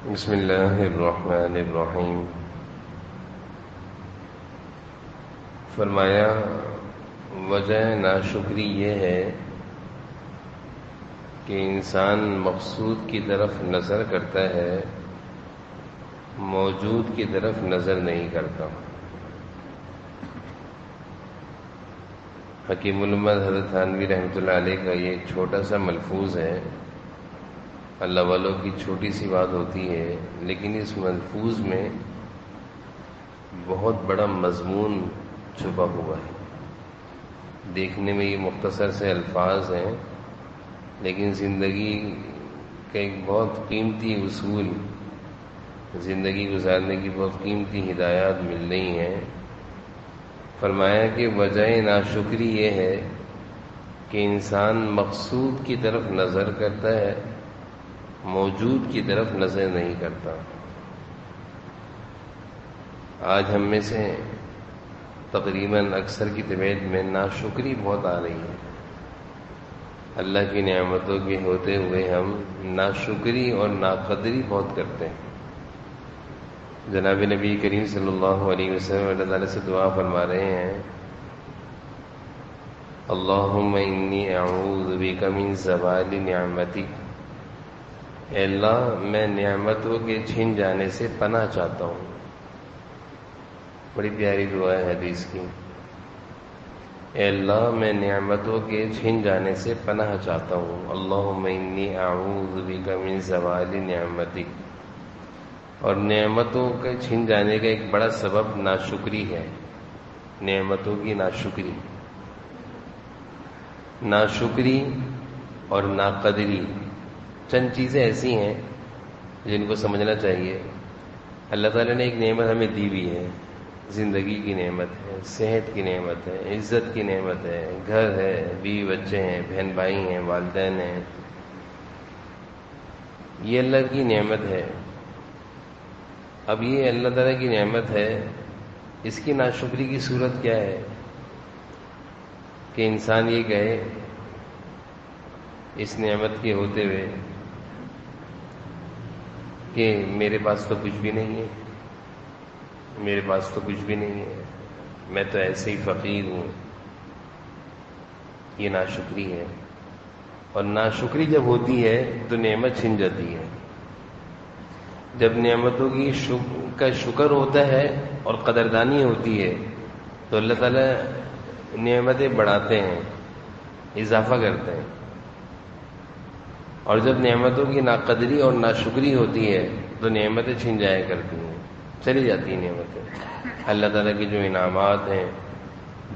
بسم اللہ الرحمن الرحیم۔ فرمایا وجہ ناشکری یہ ہے کہ انسان مقصود کی طرف نظر کرتا ہے، موجود کی طرف نظر نہیں کرتا۔ حکیم الامت حضرت تھانوی رحمۃ اللہ علیہ کا یہ ایک چھوٹا سا ملفوظ ہے، اللہ والوں کی چھوٹی سی بات ہوتی ہے، لیکن اس ملفوظ میں بہت بڑا مضمون چھپا ہوا ہے۔ دیکھنے میں یہ مختصر سے الفاظ ہیں، لیکن زندگی کا ایک بہت قیمتی اصول، زندگی گزارنے کی بہت قیمتی ہدایات مل رہی ہیں۔ فرمایا کہ وجہ ناشکری یہ ہے کہ انسان مقصود کی طرف نظر کرتا ہے، موجود کی طرف نظر نہیں کرتا۔ آج ہم میں سے تقریباً اکثر کی طبیعت میں ناشکری بہت آ رہی ہے۔ اللہ کی نعمتوں کے ہوتے ہوئے ہم ناشکری اور ناقدری بہت کرتے ہیں۔ جناب نبی کریم صلی اللہ علیہ وسلم اللہ تعالیٰ سے دعا فرما رہے ہیں، اللہم انی اعوذ بک من زوال نعمتک، اے اللہ میں نعمتوں کے چھن جانے سے پناہ چاہتا ہوں۔ بڑی پیاری دعا ہے حدیث کی، اے اللہ میں نعمتوں کے چھن جانے سے پناہ چاہتا ہوں۔ اللہم انی اعوذ بک من زوال نعمتک۔ اور نعمتوں کے چھن جانے کا ایک بڑا سبب ناشکری ہے، نعمتوں کی ناشکری۔ ناشکری اور ناقدری چند چیزیں ایسی ہیں جن کو سمجھنا چاہیے۔ اللہ تعالیٰ نے ایک نعمت ہمیں دی بھی ہے، زندگی کی نعمت ہے، صحت کی نعمت ہے، عزت کی نعمت ہے، گھر ہے، بیوی بچے ہیں، بہن بھائی ہیں، والدین ہیں، یہ اللہ کی نعمت ہے۔ اب یہ اللہ تعالیٰ کی نعمت ہے، اس کی ناشکری کی صورت کیا ہے کہ انسان یہ کہے اس نعمت کے ہوتے ہوئے کہ میرے پاس تو کچھ بھی نہیں ہے، میرے پاس تو کچھ بھی نہیں ہے، میں تو ایسے ہی فقیر ہوں۔ یہ ناشکری ہے، اور ناشکری جب ہوتی ہے تو نعمت چھن جاتی ہے۔ جب نعمتوں کی کا شکر ہوتا ہے اور قدردانی ہوتی ہے تو اللہ تعالیٰ نعمتیں بڑھاتے ہیں، اضافہ کرتے ہیں۔ اور جب نعمتوں کی ناقدری اور ناشکری ہوتی ہے تو نعمتیں چھن جایا کرتی ہیں، چلی جاتی ہیں نعمتیں۔ اللہ تعالیٰ کی جو انعامات ہیں،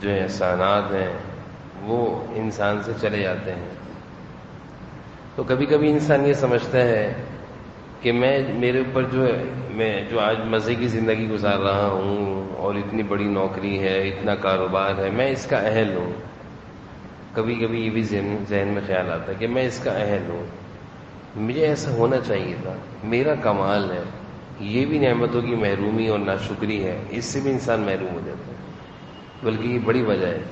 جو احسانات ہیں، وہ انسان سے چلے جاتے ہیں۔ تو کبھی کبھی انسان یہ سمجھتا ہے کہ میرے اوپر میں جو آج مزے کی زندگی گزار رہا ہوں اور اتنی بڑی نوکری ہے، اتنا کاروبار ہے، میں اس کا اہل ہوں۔ کبھی کبھی یہ بھی ذہن میں خیال آتا ہے کہ میں اس کا اہل ہوں، مجھے ایسا ہونا چاہیے تھا، میرا کمال ہے۔ یہ بھی نعمتوں کی محرومی اور ناشکری ہے، اس سے بھی انسان محروم ہو جاتا ہے۔ بلکہ یہ بڑی وجہ ہے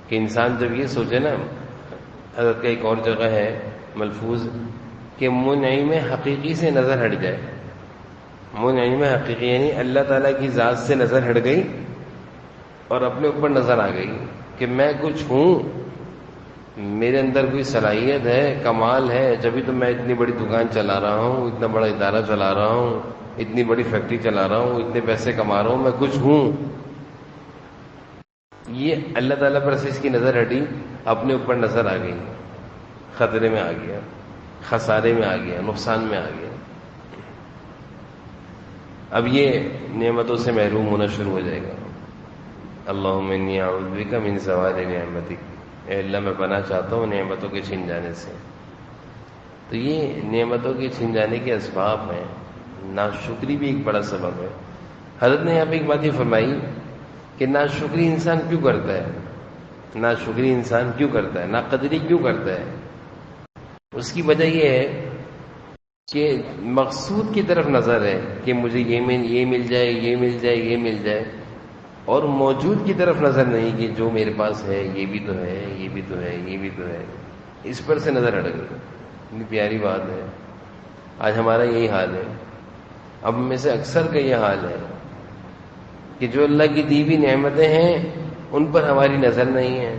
کہ انسان جب یہ سوچے نا، حضرت کا ایک اور جگہ ہے ملفوظ کہ منعم حقیقی سے نظر ہٹ جائے۔ منعم حقیقی یعنی اللہ تعالیٰ کی ذات سے نظر ہٹ گئی اور اپنے اوپر نظر آ گئی کہ میں کچھ ہوں، میرے اندر کوئی صلاحیت ہے، کمال ہے، جبھی تو میں اتنی بڑی دکان چلا رہا ہوں، اتنا بڑا ادارہ چلا رہا ہوں، اتنی بڑی فیکٹری چلا رہا ہوں، اتنے پیسے کما رہا ہوں، میں کچھ ہوں۔ یہ اللہ تعالیٰ پر سے اس کی نظر ہٹی، اپنے اوپر نظر آ گئی، خطرے میں آ گیا، خسارے میں آ گیا، نقصان میں آ گیا۔ اب یہ نعمتوں سے محروم ہونا شروع ہو جائے گا۔ اللہم انی اعوذ بک من زوال نعمتک، اے اللہ میں پناہ چاہتا ہوں نعمتوں کے چھن جانے سے۔ تو یہ نعمتوں کے چھن جانے کے اسباب ہیں، ناشکری بھی ایک بڑا سبب ہے۔ حضرت نے یہاں پہ ایک بات یہ فرمائی کہ ناشکری انسان کیوں کرتا ہے، ناشکری انسان کیوں کرتا ہے، ناقدری کیوں کرتا ہے؟ اس کی وجہ یہ ہے کہ مقصود کی طرف نظر ہے کہ مجھے یہ مل جائے، یہ مل جائے، یہ مل جائے، اور موجود کی طرف نظر نہیں کہ جو میرے پاس ہے یہ بھی تو ہے، یہ بھی تو ہے، یہ بھی تو ہے۔ اس پر سے نظر ہٹ گئی۔ اتنی پیاری بات ہے آج ہمارا یہی حال ہے. اب میں سے اکثر کا یہ حال ہے کہ جو اللہ کی دی ہوئی نعمتیں ہیں ان پر ہماری نظر نہیں ہے،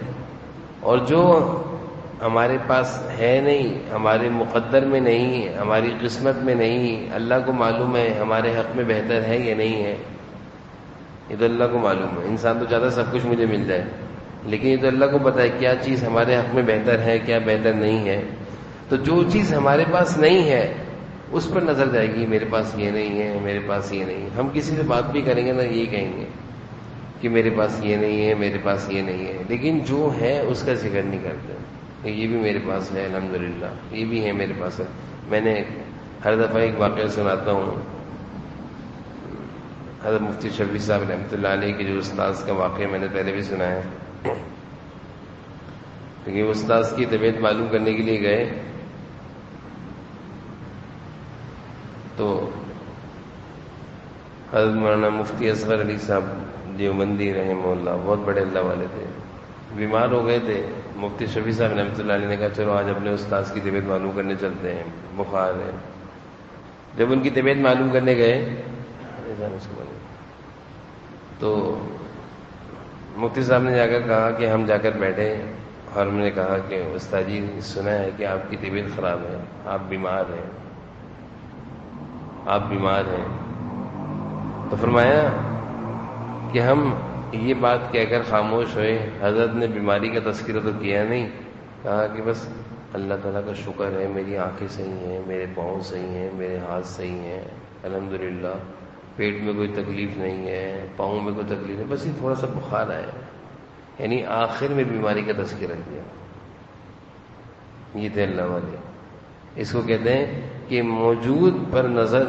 اور جو ہمارے پاس ہے نہیں، ہمارے مقدر میں نہیں، ہماری قسمت میں نہیں، اللہ کو معلوم ہے ہمارے حق میں بہتر ہے یا نہیں ہے. یہ تو اللہ کو معلوم ہے. انسان تو چاہتا ہے سب کچھ مجھے مل جائے، لیکن یہ تو اللہ کو پتہ ہے کیا چیز ہمارے حق میں بہتر ہے، کیا بہتر نہیں ہے. تو جو چیز ہمارے پاس نہیں ہے اس پر نظر جائے گی، میرے پاس یہ نہیں ہے، میرے پاس یہ نہیں ہے. ہم کسی سے بات بھی کریں گے نا یہی کہیں گے کہ میرے پاس یہ نہیں ہے، میرے پاس یہ نہیں ہے، لیکن جو ہے اس کا ذکر نہیں کرتے کہ یہ بھی میرے پاس ہے الحمدللہ، یہ بھی ہے میرے پاس ہے. میں نے ہر دفعہ ایک واقعہ سناتا ہوں. حضرت مفتی شفیع صاحب رحمۃ اللہ علیہ کے جو استاذ کا واقعہ میں نے پہلے بھی سنا ہے. کیونکہ وہ استاذ کی طبیعت معلوم کرنے کے لیے گئے تو حضرت مولانا مفتی اصغر علی صاحب دیوبندی رحمہ اللہ، بہت بڑے اللہ والے تھے، بیمار ہو گئے تھے. مفتی شفیع صاحب رحمۃ اللہ علیہ نے کہا چلو آج اپنے استاذ کی طبیعت معلوم کرنے چلتے ہیں، بخار ہے. جب ان کی طبیعت معلوم کرنے گئے تو مفتی صاحب نے جا کر کہا کہ ہم جا کر بیٹھے، اور ہم نے کہا کہ استاد جی سنا ہے کہ آپ کی طبیعت خراب ہے، آپ بیمار ہیں، آپ بیمار ہیں. تو فرمایا کہ ہم یہ بات کہہ کر خاموش ہوئے. حضرت نے بیماری کا تذکرہ تو کیا نہیں، کہا کہ بس اللہ تعالیٰ کا شکر ہے میری آنکھیں صحیح ہیں، میرے پاؤں صحیح ہیں، میرے ہاتھ صحیح ہیں الحمدللہ، پیٹ میں کوئی تکلیف نہیں ہے، پاؤں میں کوئی تکلیف نہیں، بس یہ تھوڑا سا بخار آیا. یعنی آخر میں بیماری کا تذکرہ کیا. یہ تھے اللہ والے. اس کو کہتے ہیں کہ موجود پر نظر،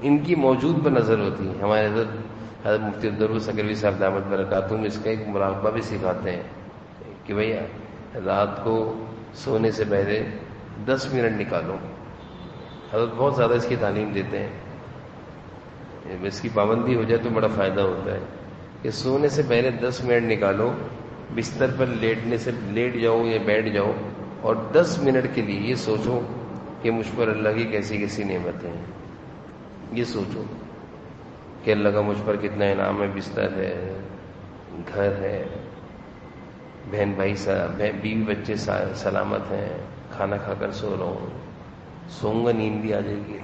ان کی موجود پر نظر ہوتی ہے. ہمارے حضرت مفتی عبدالروف سکروی صاحب دامت برکاتہم اس کا ایک مراقبہ بھی سکھاتے ہیں کہ بھئی رات کو سونے سے پہلے 10 منٹ نکالو. حضرت بہت زیادہ اس کی تعلیم دیتے ہیں، اس کی پابندی ہو جائے تو بڑا فائدہ ہوتا ہے کہ سونے سے پہلے 10 منٹ نکالو، بستر پر لیٹنے سے لیٹ جاؤ یا بیٹھ جاؤ، اور 10 منٹ کے لیے یہ سوچو کہ مجھ پر اللہ کی کیسی کیسی نعمتیں ہیں. یہ سوچو کہ اللہ کا مجھ پر کتنا انعام ہے. بستر ہے، گھر ہے، بہن بھائی بیوی بچے سلامت ہیں، کھانا کھا کر سو رہا ہوں، سوؤں گا نیند بھی آ جائے گی.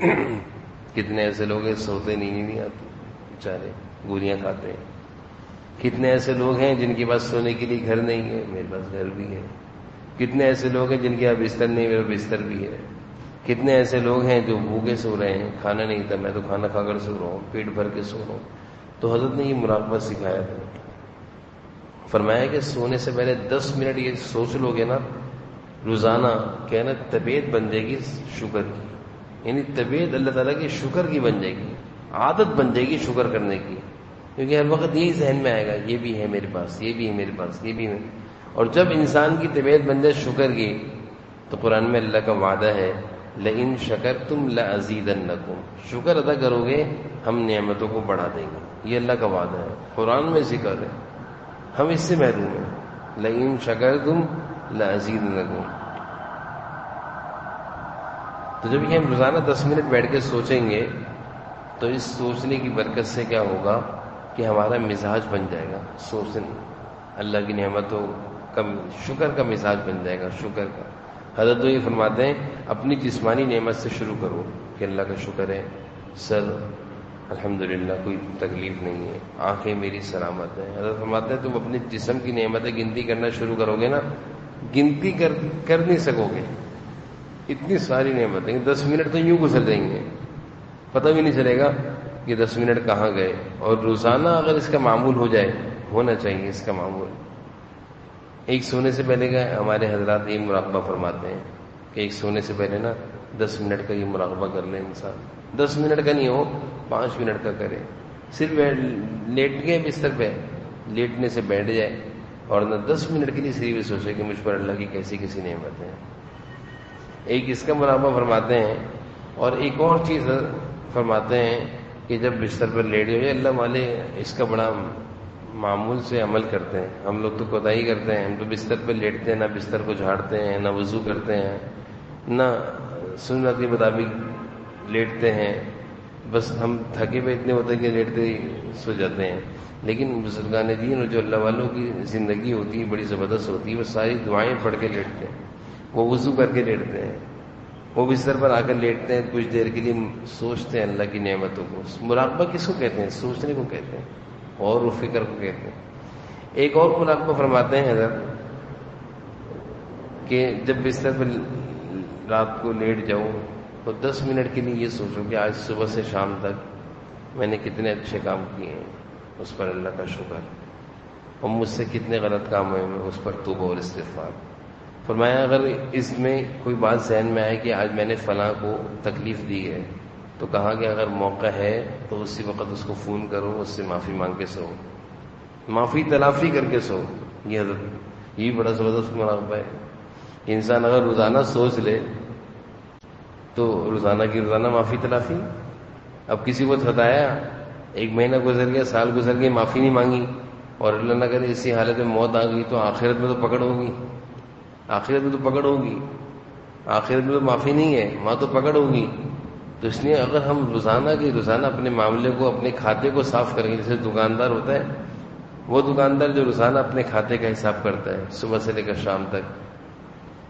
کتنے ایسے لوگ ہیں سوتے نیند نہیں آتی بیچارے، گولیاں کھاتے ہیں. کتنے ایسے لوگ ہیں جن کے پاس سونے کے لیے گھر نہیں ہے، میرے پاس گھر بھی ہے. کتنے ایسے لوگ ہیں جن کے پاس بستر نہیں، میرا بستر بھی ہے. کتنے ایسے لوگ ہیں جو بھوکے سو رہے ہیں، کھانا نہیں تھا میں تو کھانا کھا کر سو رہا ہوں، پیٹ بھر کے سو رہا ہوں. تو حضرت نے یہ مراقبہ سکھایا تھا. فرمایا کہ سونے سے پہلے 10 منٹ یہ سوچ لو گے نا روزانہ، کہنا طبیعت بن جائے گی شکر کی. یعنی طبیعت اللہ تعالیٰ کی شکر کی بن جائے گی، عادت بن جائے گی شکر کرنے کی. کیونکہ ہر وقت یہی ذہن میں آئے گا یہ بھی ہے میرے پاس، یہ بھی ہے میرے پاس، یہ بھی ہے. اور جب انسان کی طبیعت بن جائے شکر کی تو قرآن میں اللہ کا وعدہ ہے لئن شکرتم لازیدنکم، شکر ادا کرو گے ہم نعمتوں کو بڑھا دیں گے. یہ اللہ کا وعدہ ہے، قرآن میں ذکر ہے. ہم اس سے محروم ہیں. لئن شکرتم لازیدنکم. تو جب یہ ہم روزانہ 10 منٹ بیٹھ کے سوچیں گے تو اس سوچنے کی برکت سے کیا ہوگا کہ ہمارا مزاج بن جائے گا سوچنے، اللہ کی نعمتوں کا شکر کا مزاج بن جائے گا، شکر کا. حضرت یہ فرماتے ہیں اپنی جسمانی نعمت سے شروع کرو کہ اللہ کا شکر ہے سر الحمدللہ کوئی تکلیف نہیں ہے، آنکھیں میری سلامت ہیں. حضرت فرماتے ہیں تم اپنے جسم کی نعمتیں گنتی کرنا شروع کرو گے نا، گنتی کر نہیں سکو گے. اتنی ساری نعمتیں 10 منٹ تو یوں گزر جائیں گے، پتہ بھی نہیں چلے گا کہ 10 منٹ کہاں گئے. اور روزانہ اگر اس کا معمول ہو جائے، ہونا چاہیے اس کا معمول. ایک سونے سے پہلے کا ہمارے حضرات یہ مراقبہ فرماتے ہیں کہ ایک سونے سے پہلے نا 10 منٹ کا یہ مراقبہ کر لے انسان. 10 منٹ کا نہیں ہو 5 منٹ کا کرے. صرف لیٹ گئے بستر پہ، لیٹنے سے بیٹھ جائے اور نہ 10 منٹ کے لیے صرف یہ سوچے کہ مجھ پر اللہ کی کیسی کیسی نعمتیں ہیں. ایک اس کا مراقبہ فرماتے ہیں. اور ایک اور چیز فرماتے ہیں کہ جب بستر پر لیٹ جائے، اللہ والے اس کا بڑا معمول سے عمل کرتے ہیں. ہم لوگ تو کوتاہی کرتے ہیں، ہم تو بستر پہ لیٹتے ہیں، نہ بستر کو جھاڑتے ہیں، نہ وضو کرتے ہیں، نہ سنت کے مطابق لیٹتے ہیں، بس ہم تھکے ہوئے اتنے ہوتے ہیں کہ لیٹتے ہی سو جاتے ہیں. لیکن بزرگان دین اور جو اللہ والوں کی زندگی ہوتی ہے بڑی زبردست ہوتی ہے، وہ ساری دعائیں پڑھ کے لیٹتے ہیں، وہ وضو کر کے لیٹتے ہیں، وہ بستر پر آ کر لیٹتے ہیں، کچھ دیر کے لیے سوچتے ہیں اللہ کی نعمتوں کو. مراقبہ کس کو کہتے ہیں؟ سوچنے کو کہتے ہیں، اور و فکر کو کہتے ہیں. ایک اور مراقبہ فرماتے ہیں حضرت کہ جب بستر پر رات کو لیٹ جاؤ تو 10 منٹ کے لیے یہ سوچو کہ آج صبح سے شام تک میں نے کتنے اچھے کام کیے ہیں، اس پر اللہ کا شکر، اور مجھ سے کتنے غلط کام ہوئے ہیں، اس پر توبہ اور استغفار. فرمایا اگر اس میں کوئی بات ذہن میں آئے کہ آج میں نے فلاں کو تکلیف دی ہے، تو کہا کہ اگر موقع ہے تو اسی وقت اس کو فون کرو، اس سے معافی مانگ کے سو، معافی تلافی کر کے سو. یہ حضرت یہ بڑا زبردست مراقبہ ہے. انسان اگر روزانہ سوچ لے تو روزانہ کی روزانہ معافی تلافی. اب کسی کو ستایا، 1 مہینہ گزر گیا، سال گزر گیا، معافی نہیں مانگی، اور اللہ نہ کرے اسی حالت میں موت آ گئی، تو آخرت میں تو پکڑ ہوگی، آخرت میں تو پکڑ ہوگی، آخرت میں تو معافی نہیں ہے، وہاں تو پکڑ ہوگی. تو اس لیے اگر ہم روزانہ کی روزانہ اپنے معاملے کو، اپنے کھاتے کو صاف کریں گے، جیسے دکاندار ہوتا ہے، وہ دکاندار جو روزانہ اپنے کھاتے کا حساب کرتا ہے صبح سے لے کر شام تک،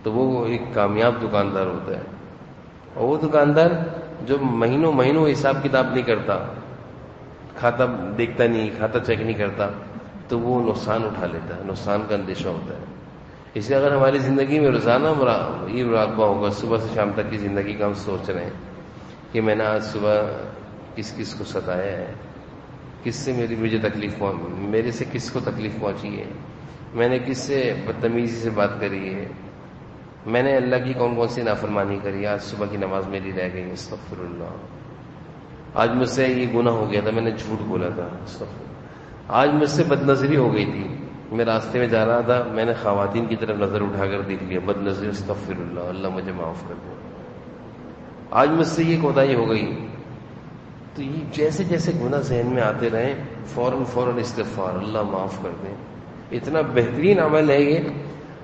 تو وہ ایک کامیاب دکاندار ہوتا ہے. اور وہ دکاندار جو مہینوں مہینوں حساب کتاب نہیں کرتا، کھاتا دیکھتا نہیں، کھاتا چیک نہیں کرتا، تو وہ نقصان اٹھا لیتا ہے، نقصان کا اندیشہ ہوتا ہے. اس لیے اگر ہماری زندگی میں روزانہ یہ مراقبہ ہوگا، صبح سے شام تک کی زندگی کا ہم سوچ رہے ہیں کہ میں نے آج صبح کس کس کو ستایا ہے، کس سے میرے سے کس کو تکلیف پہنچی ہے، میں نے کس سے بدتمیزی سے بات کری ہے، میں نے اللہ کی کون کون سی نافرمانی کری، آج صبح کی نماز میری رہ گئی، استغفر اللہ، آج مجھ سے یہ گناہ ہو گیا تھا، میں نے جھوٹ بولا تھا، استغفر اللہ، آج مجھ سے بد نظری ہو گئی تھی، میں راستے میں جا رہا تھا، میں نے خواتین کی طرف نظر اٹھا کر دیکھ لیا، بد نظری، استغفر اللہ، اللہ مجھے معاف کر دے، آج مجھ سے یہ کوتاہی ہو گئی. تو یہ جیسے جیسے گناہ ذہن میں آتے رہیں، فوراً استغفار، اللہ معاف کر دیں. اتنا بہترین عمل ہے یہ.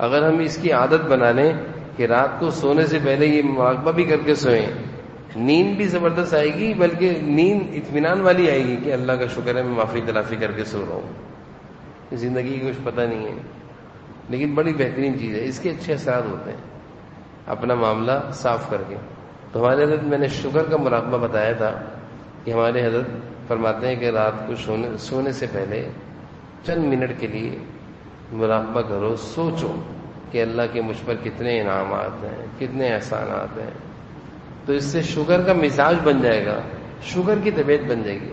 اگر ہم اس کی عادت بنا لیں کہ رات کو سونے سے پہلے یہ مراقبہ بھی کر کے سوئیں، نیند بھی زبردست آئے گی، بلکہ نیند اطمینان والی آئے گی کہ اللہ کا شکر ہے میں معافی تلافی کر کے سو رہا ہوں. زندگی کی کچھ پتہ نہیں ہے، لیکن بڑی بہترین چیز ہے، اس کے اچھے اثرات ہوتے ہیں اپنا معاملہ صاف کر کے. تو ہمارے حضرت، میں نے شکر کا مراقبہ بتایا تھا کہ ہمارے حضرت فرماتے ہیں کہ رات کو سونے سے پہلے چند منٹ کے لیے مراقبہ کرو، سوچو کہ اللہ کے مجھ پر کتنے انعامات ہیں، کتنے احسانات ہیں. تو اس سے شکر کا مزاج بن جائے گا، شکر کی طبیعت بن جائے گی،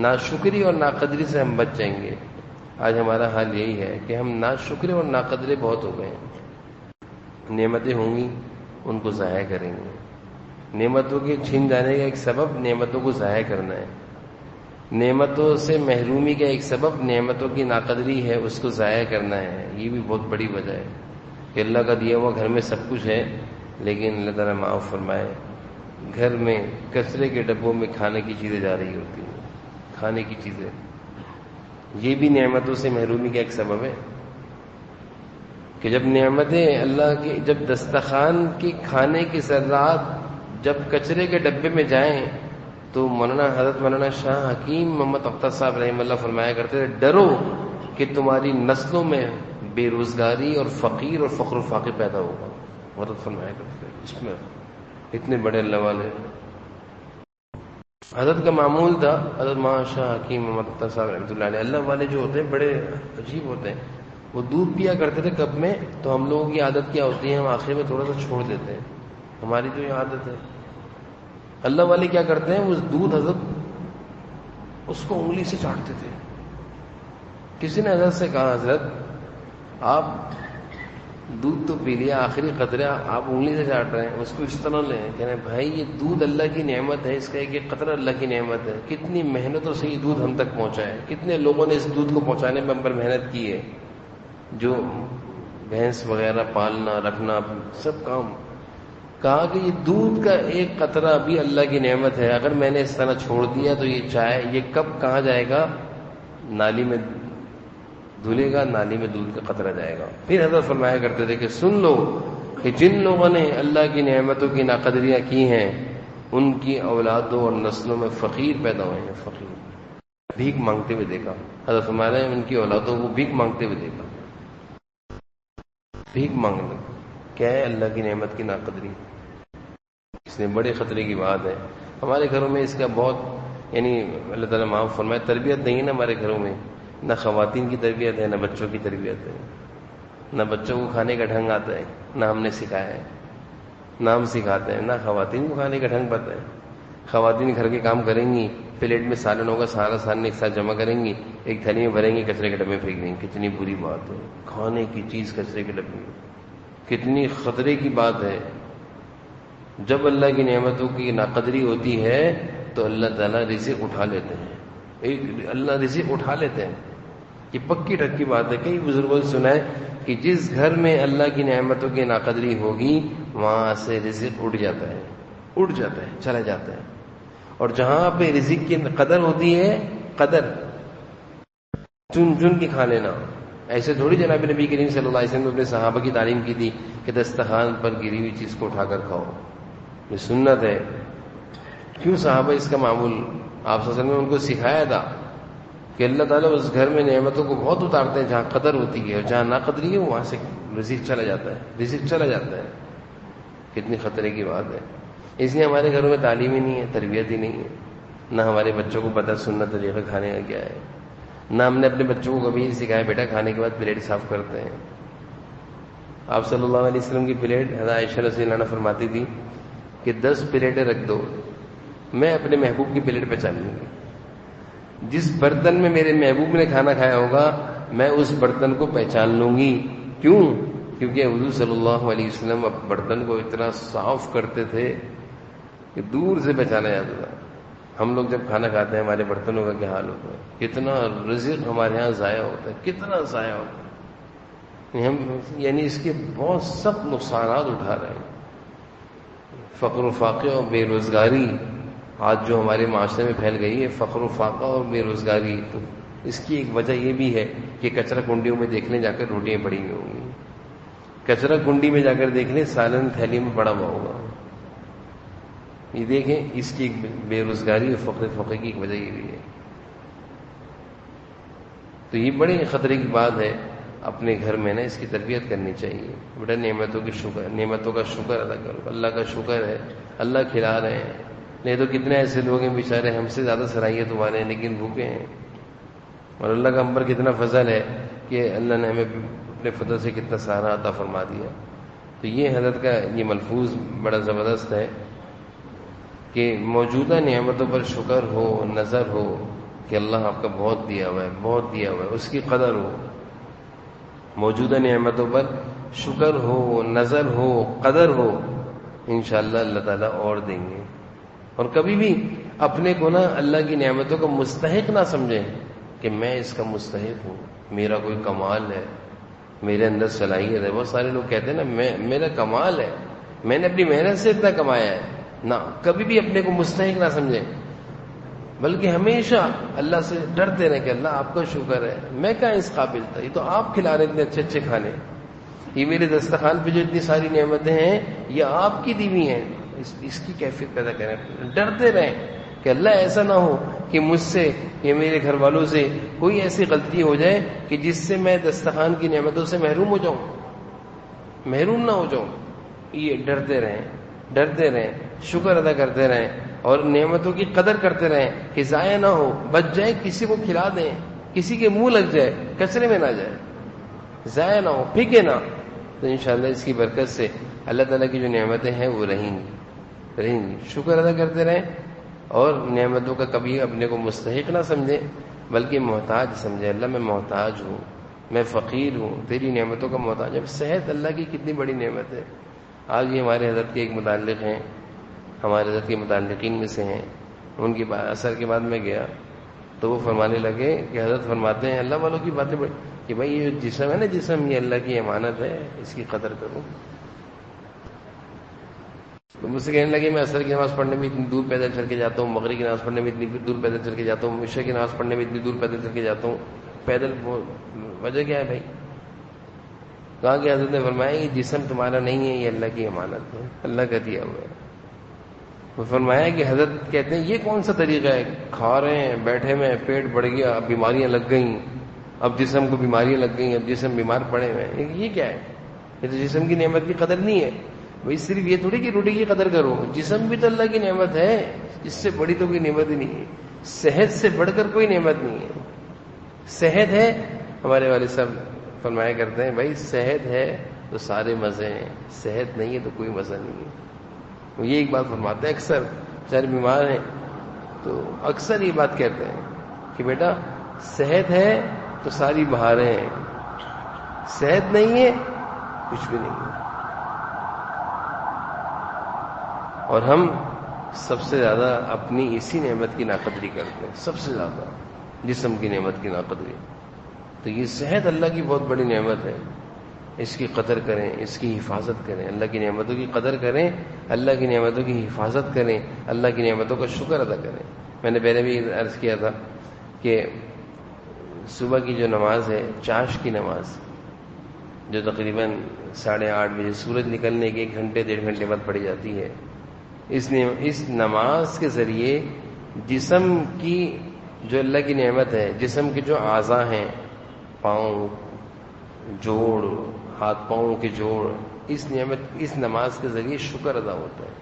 ناشکری اور ناقدری سے ہم بچ جائیں گے. آج ہمارا حال یہی ہے کہ ہم ناشکرے اور ناقدرے بہت ہو گئے ہیں. نعمتیں ہوں گی ان کو ضائع کریں گے. نعمتوں کے چھن جانے کا ایک سبب نعمتوں کو ضائع کرنا ہے، نعمتوں سے محرومی کا ایک سبب نعمتوں کی ناقدری ہے، اس کو ضائع کرنا ہے. یہ بھی بہت بڑی وجہ ہے کہ اللہ کا دیا ہوا گھر میں سب کچھ ہے، لیکن اللہ تعالیٰ معاف فرمائے، گھر میں کچرے کے ڈبوں میں کھانے کی چیزیں جا رہی ہوتی ہیں، کھانے کی چیزیں. یہ بھی نعمتوں سے محرومی کا ایک سبب ہے کہ جب نعمتیں اللہ کی، جب دسترخوان کی کھانے کی ذرات جب کچرے کے ڈبے میں جائیں، تو حضرت مولانا شاہ حکیم محمد اختر صاحب رحمہ اللہ فرمایا کرتے تھے، ڈرو کہ تمہاری نسلوں میں بے روزگاری اور فقیر اور فقر و فاقے پیدا ہوگا. حضرت فرمایا کرتے تھے، اس میں اتنے بڑے اللہ والے. حضرت کا معمول تھا، حضرت مولانا شاہ حکیم محمد اختر صاحب رحمۃ اللہ علیہ، اللہ والے جو ہوتے ہیں بڑے عجیب ہوتے ہیں. وہ دودھ پیا کرتے تھے کپ میں، تو ہم لوگوں کی عادت کیا ہوتی ہے، ہم آخر میں تھوڑا سا چھوڑ دیتے ہیں، ہماری تو یہ عادت ہے. اللہ والے کیا کرتے ہیں، اس دودھ حضرت اس کو انگلی سے چاٹتے تھے. کسی نے حضرت سے کہا، حضرت آپ دودھ تو پی لیا، آخری قطرہ آپ انگلی سے چاٹ رہے ہیں، اس کو اس طرح لیں. کہہ رہے ہیں بھائی یہ دودھ اللہ کی نعمت ہے، اس کا ایک ایک قطرہ اللہ کی نعمت ہے. کتنی محنتوں سے یہ دودھ ہم تک پہنچا ہے، کتنے لوگوں نے اس دودھ کو پہنچانے میں ہم پر محنت کی ہے، جو بھینس وغیرہ پالنا رکھنا سب کام. کہا کہ یہ دودھ کا ایک قطرہ بھی اللہ کی نعمت ہے، اگر میں نے اس طرح چھوڑ دیا تو یہ چائے، یہ کپ کہاں جائے گا، نالی میں دھلے گا، نالی میں دودھ کا قطرہ جائے گا. پھر حضرت فرمایا کرتے تھے کہ سن لو کہ جن لوگوں نے اللہ کی نعمتوں کی ناقدریاں کی ہیں، ان کی اولادوں اور نسلوں میں فقیر پیدا ہوئے ہیں، فقیر، بھیک مانگتے ہوئے دیکھا. حضرت ہمارے ان کی اولادوں کو بھیک مانگتے ہوئے دیکھا. بھیک مانگنا کیا ہے؟ اللہ کی نعمت کی ناقدری. اس میں بڑے خطرے کی بات ہے. ہمارے گھروں میں اس کا بہت اللہ تعالیٰ معاف فرمائے تربیت نہیں ہے نا ہمارے گھروں میں. نہ خواتین کی تربیت ہے، نہ بچوں کی تربیت ہے. نہ بچوں کو کھانے کا ڈھنگ آتا ہے، نہ ہم نے سکھایا ہے، نہ ہم سکھاتے ہیں. نہ خواتین کو کھانے کا ڈھنگ پتہ ہے. خواتین گھر کے کام کریں گی، پلیٹ میں سالن ہوگا، سارا سالن ایک ساتھ جمع کریں گی، ایک تھیلی میں بھریں گی، کچرے کے ڈبے میں پھینک دیں گی. کتنی بری بات ہے، کھانے کی چیز کچرے کے ڈبے میں. کتنی خطرے کی بات ہے. جب اللہ کی نعمتوں کی ناقدری ہوتی ہے تو اللہ تعالیٰ رزق اٹھا لیتے ہیں. اللہ رزق اٹھا لیتے ہیں. یہ پکی ٹکی بات ہے. کئی بزرگوں سے سنا ہے کہ جس گھر میں اللہ کی نعمتوں کی ناقدری ہوگی وہاں سے رزق اٹھ جاتا ہے، اٹھ جاتا ہے، چلا جاتا ہے. اور جہاں پہ رزق کی قدر ہوتی ہے، قدر چن چن کے کھا لینا. ایسے تھوڑی جناب نبی کریم صلی اللہ علیہ وسلم نے اپنے صحابہ کی تعلیم کی تھی کہ دسترخوان پر گری ہوئی چیز کو اٹھا کر کھاؤ. یہ سنت ہے. کیوں صحابہ اس کا معمول آپ صلی اللہ علیہ وسلم نے ان کو سکھایا تھا کہ اللہ تعالیٰ اس گھر میں نعمتوں کو بہت اتارتے ہیں جہاں قدر ہوتی ہے، اور جہاں ناقدری ہے وہاں سے رزق چلا جاتا ہے، رزق چلا جاتا ہے. کتنی خطرے کی بات ہے. اس لیے ہمارے گھروں میں تعلیم ہی نہیں ہے، تربیت ہی نہیں ہے. نہ ہمارے بچوں کو پتہ سنت طریقہ کھانے کا کیا ہے. نہ ہم نے اپنے بچوں کو کبھی سکھایا بیٹا کھانے کے بعد پلیٹ صاف کرتے ہیں. آپ صلی اللہ علیہ وسلم کی پلیٹ حضرت عائشہ رضی اللہ عنہ فرماتی تھی کہ 10 پلیٹیں رکھ دو، میں اپنے محبوب کی پلیٹ پہچان لوں گی. جس برتن میں میرے محبوب نے کھانا کھایا ہوگا میں اس برتن کو پہچان لوں گی. کیوں؟ کیونکہ حضور صلی اللہ علیہ وسلم برتن کو اتنا صاف کرتے تھے کہ دور سے پہچانا جاتا تھا. ہم لوگ جب کھانا کھاتے ہیں ہمارے برتنوں کا کیا حال ہوتا ہے؟ کتنا رزق ہمارے ہاں ضائع ہوتا ہے، کتنا ضائع ہوتا ہے. ہم اس کے بہت سخت نقصانات اٹھا رہے ہیں. فقر و فاقہ اور بے روزگاری آج جو ہمارے معاشرے میں پھیل گئی ہے، فقر و فاقہ اور بے روزگاری، تو اس کی ایک وجہ یہ بھی ہے کہ کچرا کنڈیوں میں دیکھنے جا کر روٹیاں پڑی ہوئی ہوں گی. کچرا کنڈی میں جا کر دیکھ لیں سالن تھیلی میں پڑا ہوا ہوگا. یہ دیکھیں اس کی ایک بے روزگاری اور فقر فقہ کی ایک وجہ یہ بھی ہے. تو یہ بڑے خطرے کی بات ہے. اپنے گھر میں نا اس کی تربیت کرنی چاہیے. بیٹا نعمتوں کا شکر ادا کرو. اللہ کا شکر ہے اللہ کھلا رہے ہیں. نہیں تو کتنے ایسے لوگ ہیں بیچارے ہم سے زیادہ صلاحیت والے ہیں لیکن بھوکے ہیں. اور اللہ کا ہم پر کتنا فضل ہے کہ اللہ نے ہمیں اپنے فضل سے کتنا سارا عطا فرما دیا. تو یہ حضرت کا یہ ملفوظ بڑا زبردست ہے کہ موجودہ نعمتوں پر شکر ہو، نظر ہو کہ اللہ آپ کا بہت دیا ہوا ہے، بہت دیا ہوا ہے، اس کی قدر ہو. موجودہ نعمتوں پر شکر ہو، نظر ہو، قدر ہو، انشاءاللہ اللہ تعالیٰ اور دیں گے. اور کبھی بھی اپنے کو نا اللہ کی نعمتوں کا مستحق نہ سمجھیں کہ میں اس کا مستحق ہوں، میرا کوئی کمال ہے، میرے اندر صلاحیت ہے. بہت سارے لوگ کہتے ہیں نا میرا کمال ہے، میں نے اپنی محنت سے اتنا کمایا ہے. نہ کبھی بھی اپنے کو مستحق نہ سمجھیں، بلکہ ہمیشہ اللہ سے ڈرتے رہیں کہ اللہ آپ کا شکر ہے، میں کہاں اس قابل تھا، یہ تو آپ کھلا رہے اتنے اچھے اچھے کھانے. یہ میرے دسترخوان پہ جو اتنی ساری نعمتیں ہیں یہ آپ کی دی ہوئی ہیں. اس کی کیفیت پیدا کریں. ڈرتے رہیں کہ اللہ ایسا نہ ہو کہ مجھ سے یا میرے گھر والوں سے کوئی ایسی غلطی ہو جائے کہ جس سے میں دسترخوان کی نعمتوں سے محروم ہو جاؤں، محروم نہ ہو جاؤں. یہ ڈرتے رہیں، شکر ادا کرتے رہیں اور نعمتوں کی قدر کرتے رہیں کہ ضائع نہ ہو، بچ جائے کسی کو کھلا دیں، کسی کے منہ لگ جائے، کچرے میں نہ جائے، ضائع نہ ہو، پھینکے نہ. تو انشاءاللہ اس کی برکت سے اللہ تعالیٰ کی جو نعمتیں ہیں وہ رہیں گی. شکر ادا کرتے رہیں اور نعمتوں کا کبھی اپنے کو مستحق نہ سمجھیں بلکہ محتاج سمجھیں. اللہ میں محتاج ہوں، میں فقیر ہوں، تیری نعمتوں کا محتاج. اب صحت اللہ کی کتنی بڑی نعمت ہے. آج یہ ہمارے حضرت کے ایک متعلق ہیں، ہمارے حضرت کے متعلقین میں سے ہیں. ان کی اثر کے بعد میں گیا تو وہ فرمانے لگے کہ حضرت فرماتے ہیں اللہ والوں کی باتیں کہ بھائی یہ جسم ہے نا، جسم یہ اللہ کی امانت ہے، اس کی قدر کرو. تو مجھ سے کہنے لگے میں عصر کی نماز پڑھنے میں اتنی دور پیدل چل کے جاتا ہوں، مغرب کی نماز پڑھنے میں اتنی دور پیدل چل کے جاتا ہوں، عشاء کی نماز پڑھنے میں اتنی دور پیدل چل کے جاتا ہوں. پیدل وجہ کیا ہے بھائی؟ کہا کہ حضرت نے فرمایا یہ جسم تمہارا نہیں ہے، یہ اللہ کی امانت ہے، اللہ کا دیا ہوا ہے. وہ فرمایا کہ حضرت کہتے ہیں یہ کون سا طریقہ ہے، کھا رہے ہیں، بیٹھے میں پیٹ بڑھ گیا، اب بیماریاں لگ گئیں، اب جسم کو بیماریاں لگ گئیں، اب جسم بیمار پڑے ہوئے ہیں، یہ کیا ہے؟ یہ تو جسم کی نعمت کی قدر نہیں ہے بھائی۔ صرف یہ تھوڑی کہ روٹی کی قدر کرو، جسم بھی تو اللہ کی نعمت ہے، اس سے بڑی تو کوئی نعمت ہی نہیں ہے، صحت سے بڑھ کر کوئی نعمت نہیں ہے۔ صحت ہے، ہمارے والد صاحب فرمایا کرتے ہیں بھائی صحت ہے تو سارے مزے ہیں، صحت نہیں ہے تو کوئی مزہ نہیں ہے۔ وہ یہ ایک بات فرماتے ہیں، اکثر بیچارے بیمار ہیں تو اکثر یہ بات کہتے ہیں کہ بیٹا صحت ہے تو ساری بہاریں ہیں، صحت نہیں ہے کچھ بھی نہیں ہے۔ اور ہم سب سے زیادہ اپنی اسی نعمت کی ناقدری کرتے ہیں، سب سے زیادہ جسم کی نعمت کی ناقدری۔ تو یہ صحت اللہ کی بہت بڑی نعمت ہے، اس کی قدر کریں، اس کی حفاظت کریں، اللہ کی نعمتوں کی قدر کریں، اللہ کی نعمتوں کی حفاظت کریں، اللہ کی نعمتوں کا شکر ادا کریں۔ میں نے پہلے بھی عرض کیا تھا کہ صبح کی جو نماز ہے، چاش کی نماز، جو تقریباً 8:30 بجے سورج نکلنے کے 1 گھنٹے 1.5 گھنٹے بعد پڑھی جاتی ہے، اس نماز کے ذریعے جسم کی جو اللہ کی نعمت ہے، جسم کے جو اعضاء ہیں، پاؤں، جوڑ، ہاتھ پاؤں کے جوڑ، اس نماز کے ذریعے شکر ادا ہوتا ہے۔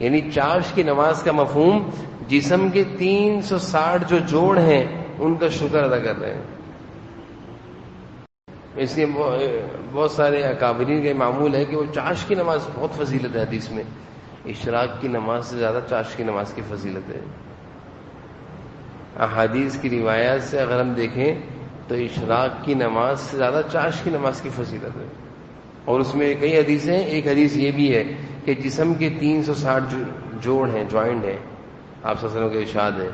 یعنی چاش کی نماز کا مفہوم جسم کے 360 جو جوڑ ہیں ان کا شکر ادا کر رہے ہیں۔ اس لیے بہت سارے اکابرین کا معمول ہے کہ وہ چاش کی نماز بہت فضیلت ہے، حدیث میں اشراق کی نماز سے زیادہ چاش کی نماز کی فضیلت ہے۔ احادیث کی روایات سے اگر ہم دیکھیں تو اشراق کی نماز سے زیادہ چاش کی نماز کی فضیلت ہے، اور اس میں کئی حدیثیں ہیں۔ ایک حدیث یہ بھی ہے کہ جسم کے 360 جوڑ ہیں، جوائنٹ ہیں، آپ صلی اللہ علیہ وسلم کے ارشاد ہے،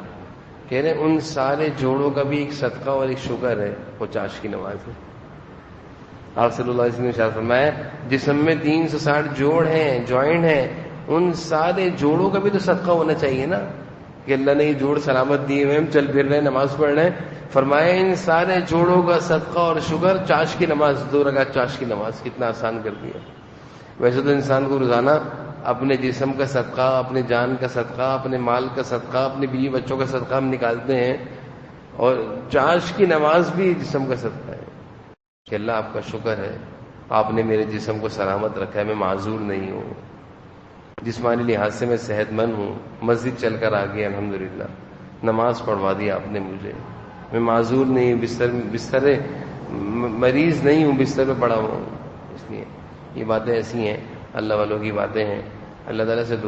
کہہ رہے ہیں ان سارے جوڑوں کا بھی ایک صدقہ اور ایک شکر ہے، وہ چاش کی نماز ہے۔ آپ صلی اللہ علیہ وسلم نے ارشاد فرمایا جسم میں 360 جوڑ ہیں، جوائنٹ ہیں، ان سارے جوڑوں کا بھی تو صدقہ ہونا چاہیے نا، کہ اللہ نے یہ جوڑ سلامت دیے ہوئے، ہم چل پھر رہے ہیں، نماز پڑھ رہے ہیں، فرمایا ان سارے جوڑوں کا صدقہ اور شکر چاش کی نماز، 2 رکعت چاش کی نماز، کتنا آسان کر دیا۔ ویسے تو انسان کو روزانہ اپنے جسم کا صدقہ، اپنے جان کا صدقہ، اپنے مال کا صدقہ، اپنے بیوی بچوں کا صدقہ ہم نکالتے ہیں، اور چاش کی نماز بھی جسم کا صدقہ ہے کہ اللہ آپ کا شکر ہے، آپ نے میرے جسم کو سلامت رکھا ہے، میں معذور نہیں ہوں، جسمانی لحاظ سے میں صحت مند ہوں، مسجد چل کر آ گیا الحمدللہ، نماز پڑھوا دی آپ نے مجھے، میں معذور نہیں ہوں، بستر مریض نہیں ہوں، بستر پہ پڑا ہوں۔ اس لیے یہ باتیں ایسی ہیں، اللہ والوں کی باتیں ہیں۔ اللہ تعالیٰ سے دعا